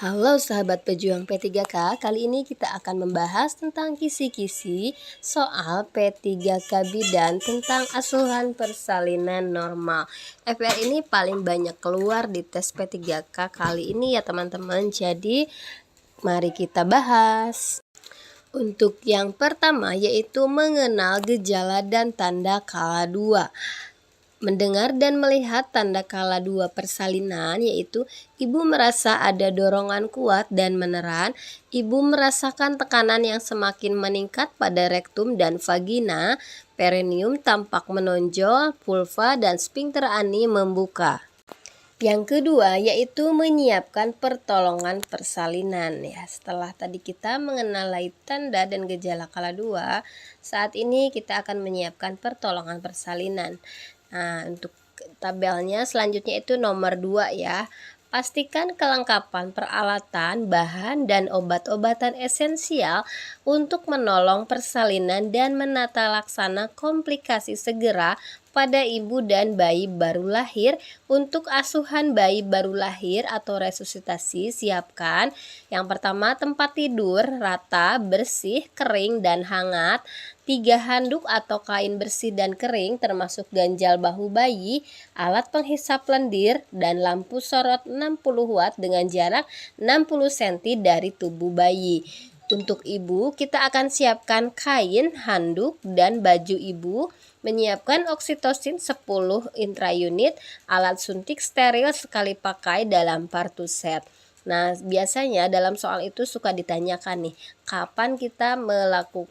Halo sahabat pejuang P3K, kali ini kita akan membahas tentang kisi-kisi soal P3K bidan tentang asuhan persalinan normal. FR ini paling banyak keluar di tes P3K kali ini ya teman-teman, jadi mari kita bahas. Untuk yang pertama yaitu mengenal gejala dan tanda kala 2. Mendengar dan melihat tanda kala 2 persalinan, yaitu ibu merasa ada dorongan kuat dan meneran, ibu merasakan tekanan yang semakin meningkat pada rektum dan vagina, perineum tampak menonjol, vulva dan sphincter ani membuka. Yang kedua yaitu menyiapkan pertolongan persalinan ya. Setelah tadi kita mengenali tanda dan gejala kala 2, saat ini kita akan menyiapkan pertolongan persalinan. Nah, untuk tabelnya selanjutnya itu nomor 2 ya. Pastikan kelengkapan peralatan, bahan, dan obat-obatan esensial untuk menolong persalinan dan menata laksana komplikasi segera pada ibu dan bayi baru lahir. Untuk asuhan bayi baru lahir atau resusitasi, siapkan yang pertama tempat tidur rata, bersih, kering, dan hangat, 3 handuk atau kain bersih dan kering termasuk ganjal bahu bayi, alat penghisap lendir, dan lampu sorot 60 watt dengan jarak 60 cm dari tubuh bayi. Untuk ibu, kita akan siapkan kain, handuk, dan baju ibu, menyiapkan oksitosin 10 intraunit, alat suntik steril sekali pakai dalam partuset. Nah, biasanya dalam soal itu suka ditanyakan nih, kapan kita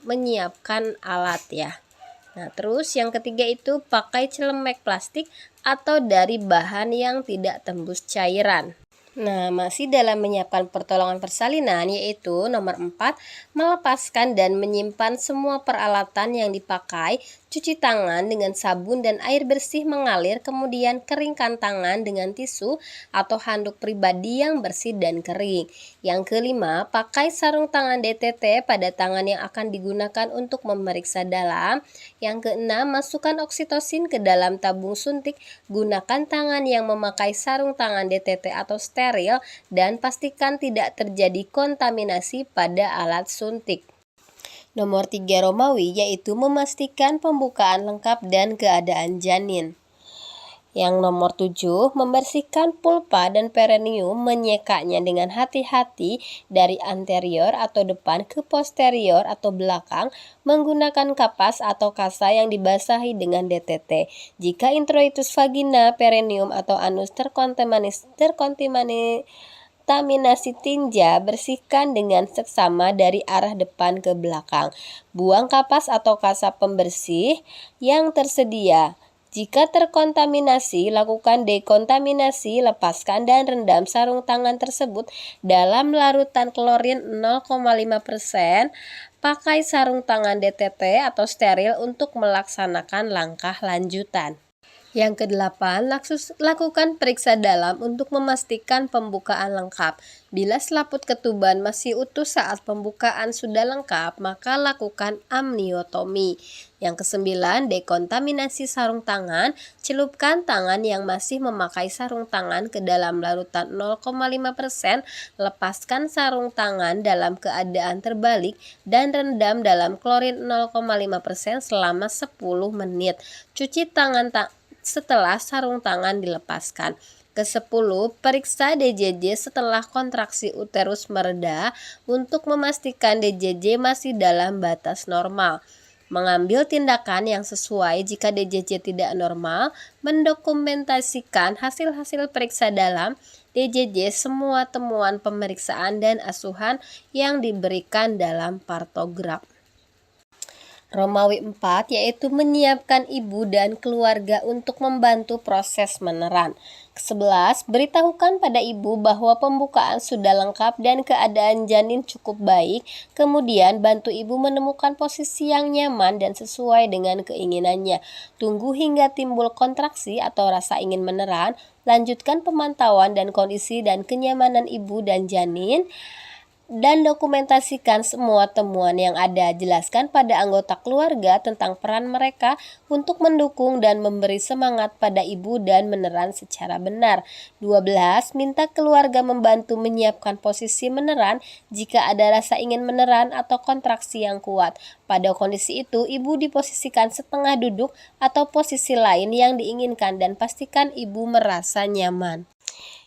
menyiapkan alat ya. Nah, terus yang ketiga itu pakai celemek plastik atau dari bahan yang tidak tembus cairan. Nah, masih dalam menyiapkan pertolongan persalinan yaitu nomor 4, melepaskan dan menyimpan semua peralatan yang dipakai, cuci tangan dengan sabun dan air bersih mengalir, kemudian keringkan tangan dengan tisu atau handuk pribadi yang bersih dan kering. Yang kelima, pakai sarung tangan DTT pada tangan yang akan digunakan untuk memeriksa dalam. Yang keenam, masukkan oksitosin ke dalam tabung suntik, gunakan tangan yang memakai sarung tangan DTT atau steril dan pastikan tidak terjadi kontaminasi pada alat suntik. Nomor 3 Romawi yaitu memastikan pembukaan lengkap dan keadaan janin. Yang nomor 7, membersihkan pulpa dan perineum, menyekanya dengan hati-hati dari anterior atau depan ke posterior atau belakang menggunakan kapas atau kasa yang dibasahi dengan DTT. Jika introitus vagina, perineum atau anus terkontaminasi tinja, bersihkan dengan seksama dari arah depan ke belakang. Buang kapas atau kasa pembersih yang tersedia. Jika terkontaminasi, lakukan dekontaminasi, lepaskan dan rendam sarung tangan tersebut dalam larutan klorin 0,5%. Pakai sarung tangan DTT atau steril untuk melaksanakan langkah lanjutan. Yang kedelapan, lakukan periksa dalam untuk memastikan pembukaan lengkap. Bila selaput ketuban masih utuh saat pembukaan sudah lengkap, maka lakukan amniotomi. Yang kesembilan, dekontaminasi sarung tangan. Celupkan tangan yang masih memakai sarung tangan ke dalam larutan 0,5%, lepaskan sarung tangan dalam keadaan terbalik dan rendam dalam klorin 0,5% selama 10 menit. Cuci tangan setelah sarung tangan dilepaskan. Ke-10, periksa DJJ setelah kontraksi uterus mereda untuk memastikan DJJ masih dalam batas normal. Mengambil tindakan yang sesuai jika DJJ tidak normal, mendokumentasikan hasil-hasil periksa dalam DJJ, semua temuan pemeriksaan dan asuhan yang diberikan dalam partograf. Romawi 4 yaitu menyiapkan ibu dan keluarga untuk membantu proses meneran. Ke-11, beritahukan pada ibu bahwa pembukaan sudah lengkap dan keadaan janin cukup baik. Kemudian bantu ibu menemukan posisi yang nyaman dan sesuai dengan keinginannya. Tunggu hingga timbul kontraksi atau rasa ingin meneran. Lanjutkan pemantauan dan kondisi dan kenyamanan ibu dan janin. dan dokumentasikan semua temuan yang ada. Jelaskan pada anggota keluarga tentang peran mereka untuk mendukung dan memberi semangat pada ibu dan meneran secara benar. 12. Minta keluarga membantu menyiapkan posisi meneran jika ada rasa ingin meneran atau kontraksi yang kuat. Pada kondisi itu, ibu diposisikan setengah duduk atau posisi lain yang diinginkan dan pastikan ibu merasa nyaman.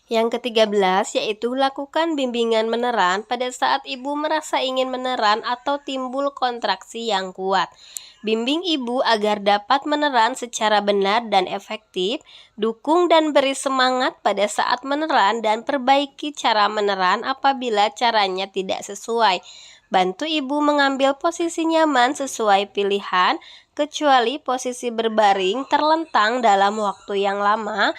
Yang ke-13 yaitu lakukan bimbingan meneran pada saat ibu merasa ingin meneran atau timbul kontraksi yang kuat. Bimbing ibu agar dapat meneran secara benar dan efektif, dukung dan beri semangat pada saat meneran dan perbaiki cara meneran apabila caranya tidak sesuai. Bantu ibu mengambil posisi nyaman sesuai pilihan, kecuali posisi berbaring terlentang dalam waktu yang lama.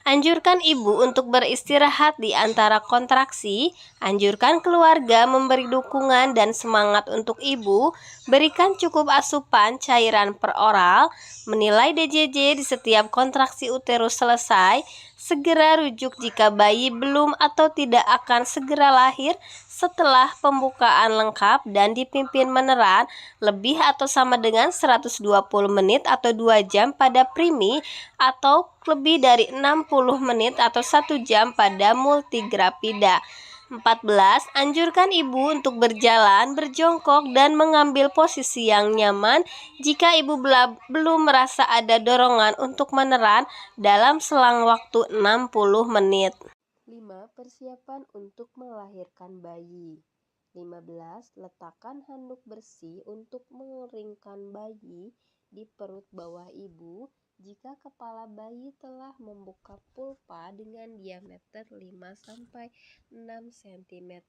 Anjurkan ibu untuk beristirahat di antara kontraksi. Anjurkan keluarga memberi dukungan dan semangat untuk ibu. Berikan cukup asupan cairan peroral. Menilai DJJ di setiap kontraksi uterus selesai. Segera rujuk jika bayi belum atau tidak akan segera lahir setelah pembukaan lengkap dan dipimpin meneran lebih atau sama dengan 120 menit atau 2 jam pada primi atau lebih dari 60 menit atau 1 jam pada multigrapida. 14. Anjurkan ibu untuk berjalan, berjongkok, dan mengambil posisi yang nyaman jika ibu belum merasa ada dorongan untuk meneran dalam selang waktu 60 menit. 5. Persiapan untuk melahirkan bayi. 15. Letakkan handuk bersih untuk mengeringkan bayi di perut bawah ibu jika kepala bayi telah membuka pulpa dengan diameter 5-6 cm.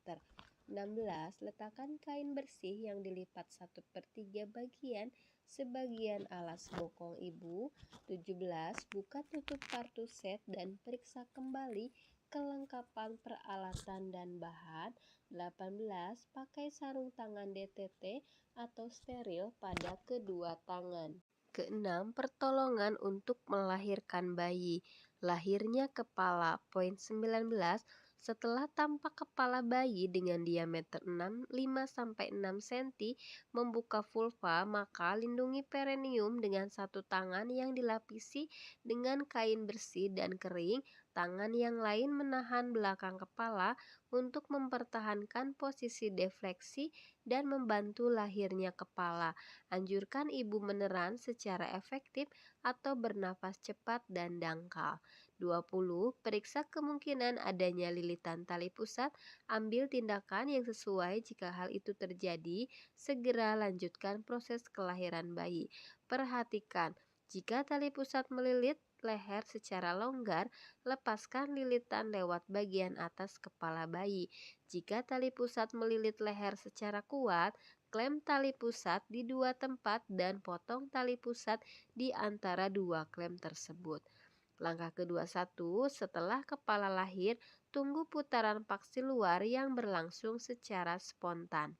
16. Letakkan kain bersih yang dilipat 1/3 bagian sebagian alas bokong ibu. 17. Buka tutup kartu set dan periksa kembali kelengkapan peralatan dan bahan. 18. Pakai sarung tangan DTT atau steril pada kedua tangan. Keenam, pertolongan untuk melahirkan bayi. Lahirnya kepala. Poin 19. Setelah tampak kepala bayi dengan diameter 5-6 cm membuka vulva, maka lindungi perineum dengan satu tangan yang dilapisi dengan kain bersih dan kering. Tangan yang lain menahan belakang kepala untuk mempertahankan posisi defleksi dan membantu lahirnya kepala. Anjurkan ibu meneran secara efektif atau bernafas cepat dan dangkal. 20. Periksa kemungkinan adanya lilitan tali pusat. Ambil tindakan yang sesuai jika hal itu terjadi. Segera lanjutkan proses kelahiran bayi. Perhatikan, jika tali pusat melilit leher secara longgar, lepaskan lilitan lewat bagian atas kepala bayi. Jika tali pusat melilit leher secara kuat, klem tali pusat di dua tempat dan potong tali pusat di antara dua klem tersebut. Langkah ke-21, setelah kepala lahir, tunggu putaran paksi luar yang berlangsung secara spontan.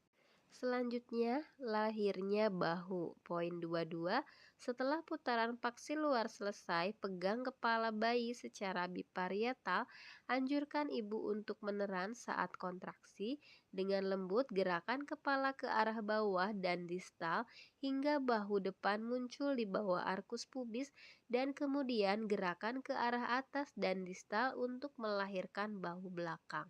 Selanjutnya, lahirnya bahu. Poin 22, setelah putaran paksi luar selesai, pegang kepala bayi secara biparietal. Anjurkan ibu untuk meneran saat kontraksi. Dengan lembut, gerakan kepala ke arah bawah dan distal hingga bahu depan muncul di bawah arkus pubis dan kemudian gerakan ke arah atas dan distal untuk melahirkan bahu belakang.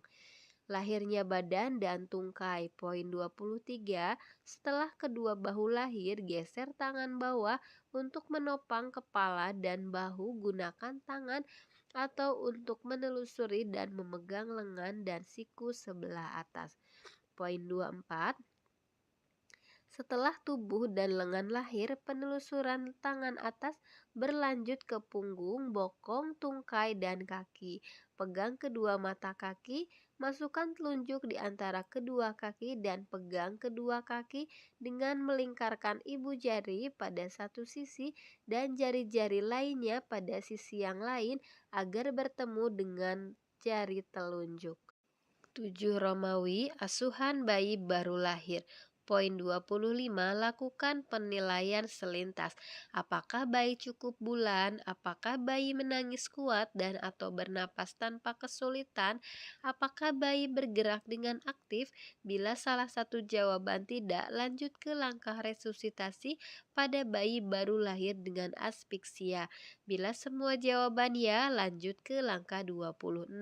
Lahirnya badan dan tungkai. Poin 23, setelah kedua bahu lahir, geser tangan bawah untuk menopang kepala dan bahu. Gunakan tangan atau untuk menelusuri dan memegang lengan dan siku sebelah atas. Poin 24, setelah tubuh dan lengan lahir, penelusuran tangan atas berlanjut ke punggung, bokong, tungkai, dan kaki. Pegang kedua mata kaki, masukkan telunjuk di antara kedua kaki dan pegang kedua kaki dengan melingkarkan ibu jari pada satu sisi dan jari-jari lainnya pada sisi yang lain agar bertemu dengan jari telunjuk. 7. Romawi, asuhan bayi baru lahir. Poin 25, lakukan penilaian selintas. Apakah bayi cukup bulan? Apakah bayi menangis kuat dan atau bernapas tanpa kesulitan? Apakah bayi bergerak dengan aktif? Bila salah satu jawaban tidak, lanjut ke langkah resusitasi pada bayi baru lahir dengan asfiksia. Bila semua jawaban ya, lanjut ke langkah 26.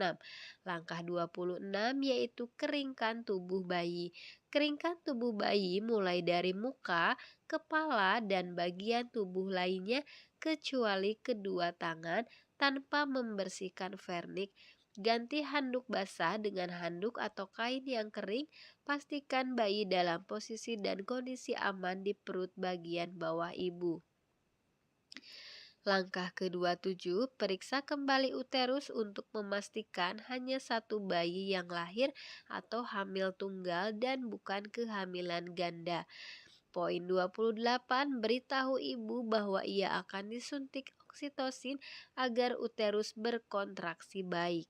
Langkah 26 yaitu keringkan tubuh bayi. Keringkan tubuh bayi mulai dari muka, kepala, dan bagian tubuh lainnya kecuali kedua tangan tanpa membersihkan vernik. Ganti handuk basah dengan handuk atau kain yang kering. Pastikan bayi dalam posisi dan kondisi aman di perut bagian bawah ibu. Langkah ke-27, periksa kembali uterus untuk memastikan hanya satu bayi yang lahir atau hamil tunggal dan bukan kehamilan ganda. Poin 28, beritahu ibu bahwa ia akan disuntik oksitosin agar uterus berkontraksi baik.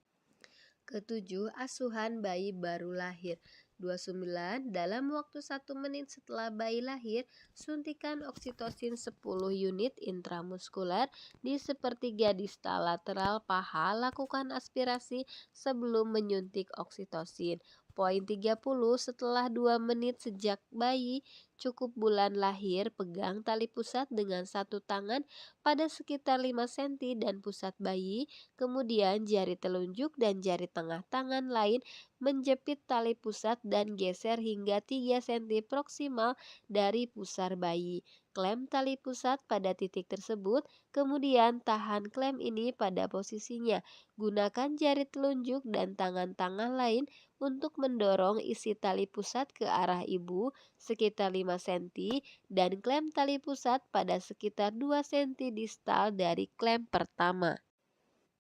Ketujuh, asuhan bayi baru lahir. 29, dalam waktu 1 menit setelah bayi lahir, suntikan oksitosin 10 unit intramuskuler di sepertiga distal lateral paha. Lakukan aspirasi sebelum menyuntik oksitosin. Poin 30, setelah 2 menit sejak bayi cukup bulan lahir, pegang tali pusat dengan satu tangan pada sekitar 5 cm dan pusat bayi. Kemudian jari telunjuk dan jari tengah tangan lain menjepit tali pusat dan geser hingga 3 cm proksimal dari pusar bayi. Klem tali pusat pada titik tersebut, kemudian tahan klem ini pada posisinya. Gunakan jari telunjuk dan tangan-tangan lain untuk mendorong isi tali pusat ke arah ibu sekitar 5 cm dan klem tali pusat pada sekitar 2 cm distal dari klem pertama.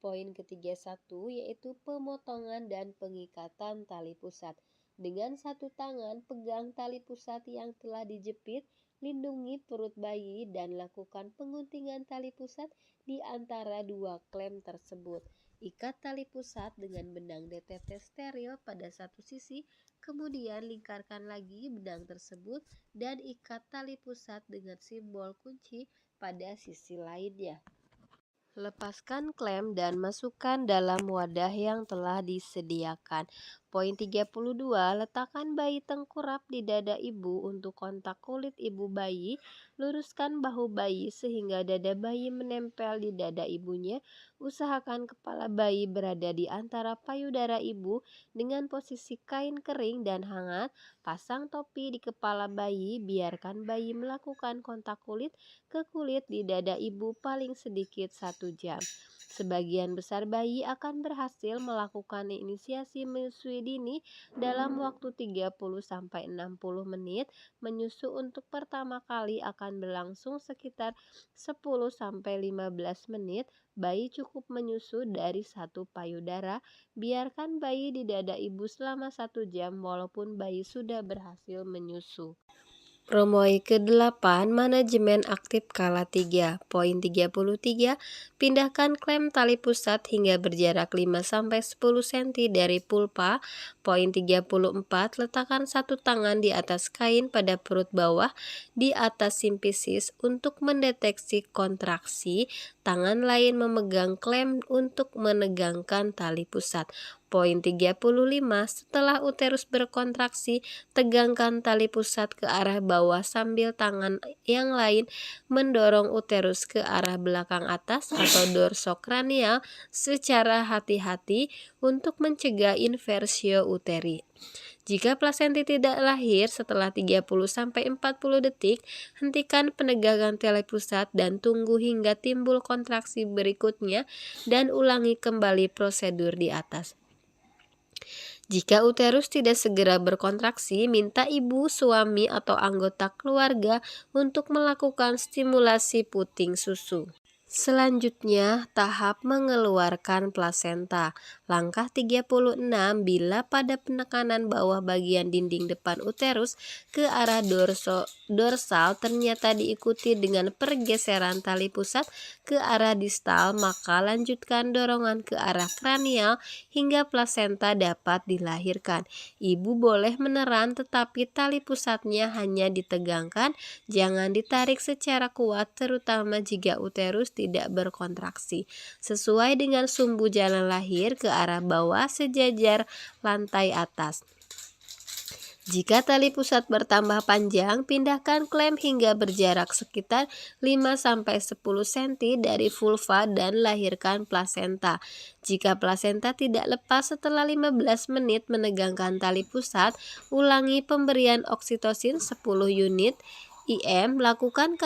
Poin ke-31 yaitu pemotongan dan pengikatan tali pusat. Dengan satu tangan pegang tali pusat yang telah dijepit, lindungi perut bayi dan lakukan penguntingan tali pusat di antara dua klem tersebut. Ikat tali pusat dengan benang DTT steril pada satu sisi, kemudian lingkarkan lagi benang tersebut dan ikat tali pusat dengan simbol kunci pada sisi lainnya. Lepaskan klem dan masukkan dalam wadah yang telah disediakan. Poin 32, letakkan bayi tengkurap di dada ibu untuk kontak kulit ibu bayi. Luruskan bahu bayi sehingga dada bayi menempel di dada ibunya. Usahakan kepala bayi berada di antara payudara ibu dengan posisi kain kering dan hangat. Pasang topi di kepala bayi, biarkan bayi melakukan kontak kulit ke kulit di dada ibu paling sedikit 1 jam. Sebagian besar bayi akan berhasil melakukan inisiasi menyusui dini dalam waktu 30-60 menit. Menyusu untuk pertama kali akan berlangsung sekitar 10-15 menit. Bayi cukup menyusu dari satu payudara. Biarkan bayi di dada ibu selama 1 jam walaupun bayi sudah berhasil menyusu. Promoi ke-8, manajemen aktif kala 3. Poin 33, pindahkan klem tali pusat hingga berjarak 5-10 cm dari pulpa. Poin 34, letakkan satu tangan di atas kain pada perut bawah di atas simpisis untuk mendeteksi kontraksi. Tangan lain memegang klem untuk menegangkan tali pusat. Poin 35, setelah uterus berkontraksi, tegangkan tali pusat ke arah bawah sambil tangan yang lain mendorong uterus ke arah belakang atas atau dorsokranial secara hati-hati untuk mencegah inversio uteri. Jika plasenta tidak lahir setelah 30-40 detik, hentikan penegangan tali pusat dan tunggu hingga timbul kontraksi berikutnya dan ulangi kembali prosedur di atas. Jika uterus tidak segera berkontraksi, minta ibu, suami, atau anggota keluarga untuk melakukan stimulasi puting susu. Selanjutnya, tahap mengeluarkan plasenta. Langkah 36, bila pada penekanan bawah bagian dinding depan uterus ke arah dorsal ternyata diikuti dengan pergeseran tali pusat ke arah distal, maka lanjutkan dorongan ke arah kranial hingga plasenta dapat dilahirkan. Ibu boleh meneran, tetapi tali pusatnya hanya ditegangkan, jangan ditarik secara kuat, terutama jika uterus tidak berkontraksi. Sesuai dengan sumbu jalan lahir ke arah bawah sejajar lantai atas. Jika tali pusat bertambah panjang, pindahkan klem hingga berjarak sekitar 5-10 cm dari vulva dan lahirkan plasenta. Jika plasenta tidak lepas setelah 15 menit menegangkan tali pusat, ulangi pemberian oksitosin 10 unit IM, lakukan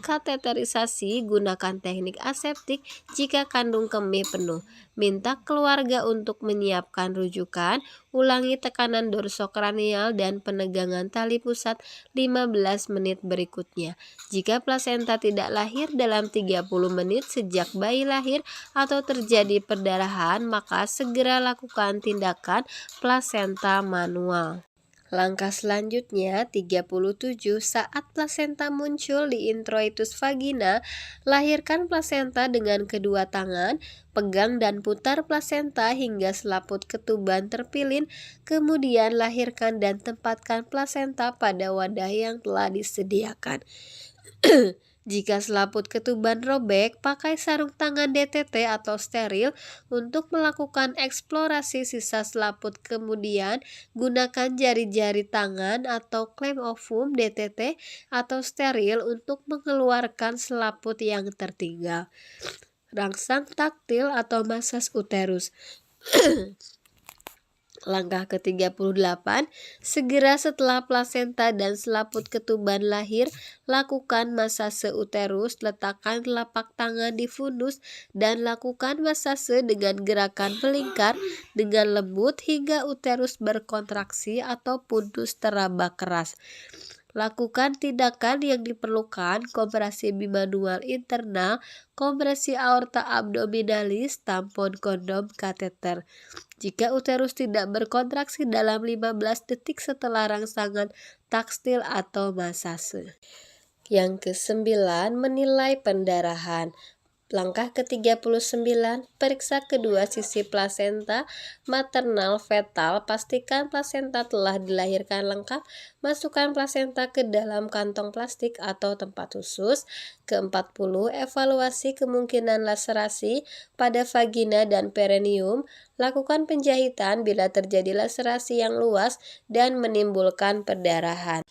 kateterisasi, gunakan teknik aseptik jika kandung kemih penuh. Minta keluarga untuk menyiapkan rujukan, ulangi tekanan dorsokranial dan penegangan tali pusat 15 menit berikutnya. Jika plasenta tidak lahir dalam 30 menit sejak bayi lahir atau terjadi perdarahan, maka segera lakukan tindakan plasenta manual. Langkah selanjutnya 37, saat plasenta muncul di introitus vagina, lahirkan plasenta dengan kedua tangan, pegang dan putar plasenta hingga selaput ketuban terpilin, kemudian lahirkan dan tempatkan plasenta pada wadah yang telah disediakan. Jika selaput ketuban robek, pakai sarung tangan DTT atau steril untuk melakukan eksplorasi sisa selaput. Kemudian, gunakan jari-jari tangan atau klem ovum DTT atau steril untuk mengeluarkan selaput yang tertinggal. Rangsang taktil atau masas uterus. Langkah ke-38, segera setelah plasenta dan selaput ketuban lahir, lakukan masase uterus, letakkan telapak tangan di fundus dan lakukan masase dengan gerakan melingkar dengan lembut hingga uterus berkontraksi atau fundus teraba keras. Lakukan tindakan yang diperlukan, kompresi bimanual internal, kompresi aorta abdominalis, tampon kondom, kateter. Jika uterus tidak berkontraksi dalam 15 detik setelah rangsangan takstil atau masase. Yang ke-9, menilai pendarahan. Langkah ke-39, periksa kedua sisi plasenta maternal fetal, pastikan plasenta telah dilahirkan lengkap, masukkan plasenta ke dalam kantong plastik atau tempat khusus. Ke-40, evaluasi kemungkinan laserasi pada vagina dan perineum, lakukan penjahitan bila terjadi laserasi yang luas dan menimbulkan perdarahan.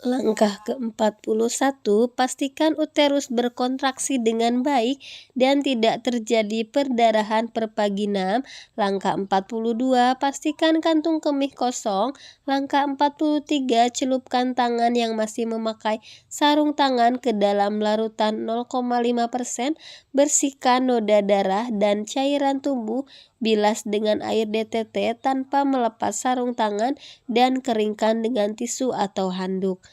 Langkah ke-41, pastikan uterus berkontraksi dengan baik dan tidak terjadi perdarahan pervaginam. Langkah 42, pastikan kantung kemih kosong. Langkah 43, celupkan tangan yang masih memakai sarung tangan ke dalam larutan 0,5%, bersihkan noda darah dan cairan tubuh, bilas dengan air DTT tanpa melepas sarung tangan dan keringkan dengan tisu atau handuk.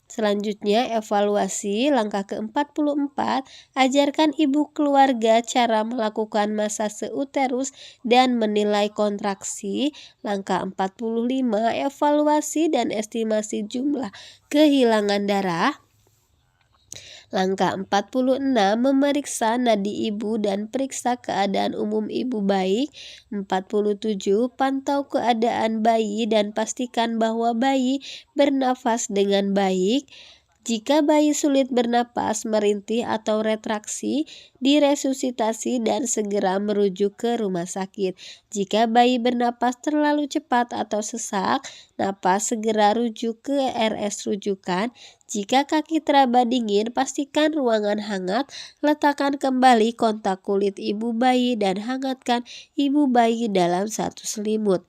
Selanjutnya, evaluasi. Langkah ke-44, ajarkan ibu keluarga cara melakukan masase uterus dan menilai kontraksi. Langkah 45, evaluasi dan estimasi jumlah kehilangan darah. Langkah 46, memeriksa nadi ibu dan periksa keadaan umum ibu baik. 47, pantau keadaan bayi dan pastikan bahwa bayi bernafas dengan baik. Jika bayi sulit bernapas, merintih atau retraksi, diresusitasi dan segera merujuk ke rumah sakit. Jika bayi bernapas terlalu cepat atau sesak napas, segera rujuk ke RS rujukan. Jika kaki teraba dingin, pastikan ruangan hangat, letakkan kembali kontak kulit ibu bayi dan hangatkan ibu bayi dalam satu selimut.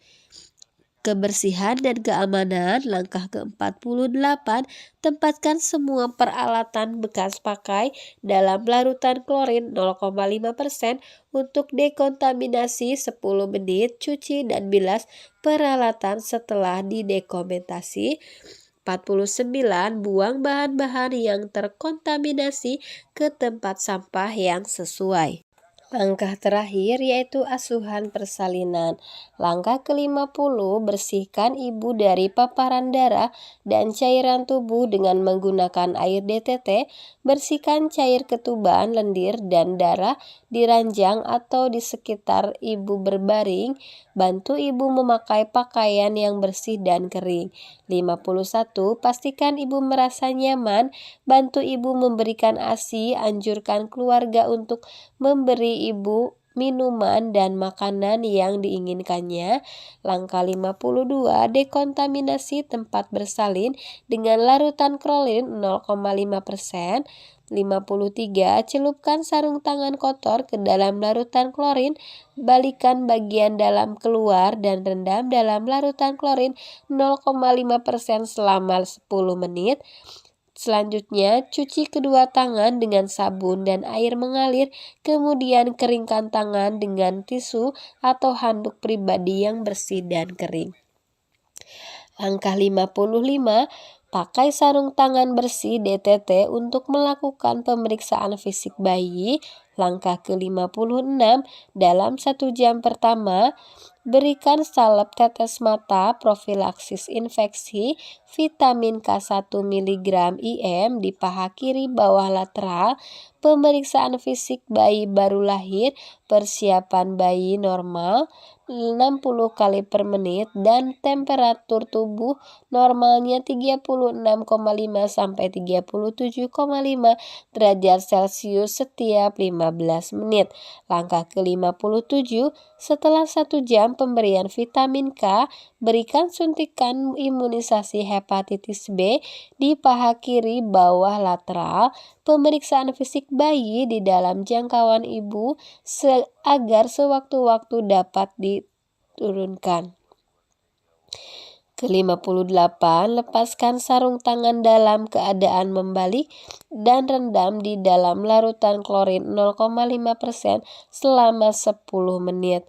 Kebersihan dan keamanan. Langkah ke-48, tempatkan semua peralatan bekas pakai dalam larutan klorin 0,5% untuk dekontaminasi 10 menit, cuci dan bilas peralatan setelah didekontaminasi. 49. Buang bahan-bahan yang terkontaminasi ke tempat sampah yang sesuai. Langkah terakhir yaitu asuhan persalinan. Langkah ke-50, bersihkan ibu dari paparan darah dan cairan tubuh dengan menggunakan air DTT. Bersihkan cair ketuban, lendir, dan darah di ranjang atau di sekitar ibu berbaring. Bantu ibu memakai pakaian yang bersih dan kering. 51. Pastikan ibu merasa nyaman. Bantu ibu memberikan ASI. Anjurkan keluarga untuk memberi ibu minuman dan makanan yang diinginkannya. Langkah 52, dekontaminasi tempat bersalin dengan larutan klorin 0,5%. 53, celupkan sarung tangan kotor ke dalam larutan klorin, balikan bagian dalam keluar dan rendam dalam larutan klorin 0,5% selama 10 menit. Selanjutnya, cuci kedua tangan dengan sabun dan air mengalir, kemudian keringkan tangan dengan tisu atau handuk pribadi yang bersih dan kering. Langkah 55, pakai sarung tangan bersih DTT untuk melakukan pemeriksaan fisik bayi. Langkah ke-56, dalam 1 jam pertama, berikan salep tetes mata profilaksis infeksi vitamin K1 mg IM di paha kiri bawah lateral. Pemeriksaan fisik bayi baru lahir, persiapan bayi normal 60 kali per menit dan temperatur tubuh normalnya 36,5 sampai 37,5 derajat Celcius setiap 15 menit. Langkah ke-57, setelah 1 jam pemberian vitamin K, berikan suntikan imunisasi hepatitis B di paha kiri bawah lateral. Pemeriksaan fisik bayi di dalam jangkauan ibu agar sewaktu-waktu dapat diturunkan. Ke-58, lepaskan sarung tangan dalam keadaan membalik dan rendam di dalam larutan klorin 0,5% selama 10 menit.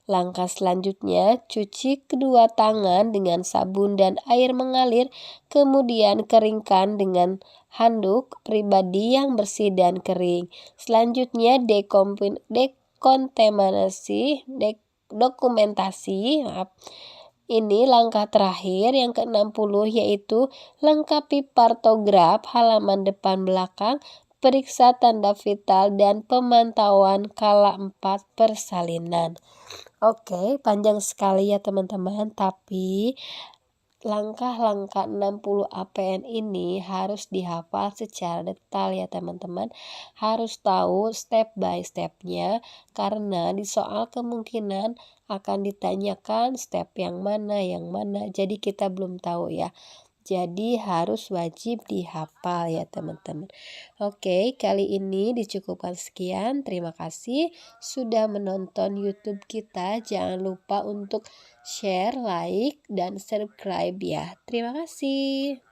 Langkah selanjutnya, cuci kedua tangan dengan sabun dan air mengalir, kemudian keringkan dengan handuk pribadi yang bersih dan kering. Selanjutnya, dokumentasi. Ini langkah terakhir yang ke-60 yaitu lengkapi partograf halaman depan belakang, periksa tanda vital dan pemantauan kala 4 persalinan. Oke, panjang sekali ya teman-teman, tapi langkah-langkah 60 APN ini harus dihafal secara detail ya teman-teman. Harus tahu step by stepnya, karena di soal kemungkinan akan ditanyakan step yang mana, jadi kita belum tahu ya. Jadi harus wajib dihafal ya teman-teman. Oke, kali ini dicukupkan sekian. Terima kasih sudah menonton YouTube kita. Jangan lupa untuk share, like, dan subscribe ya. Terima kasih.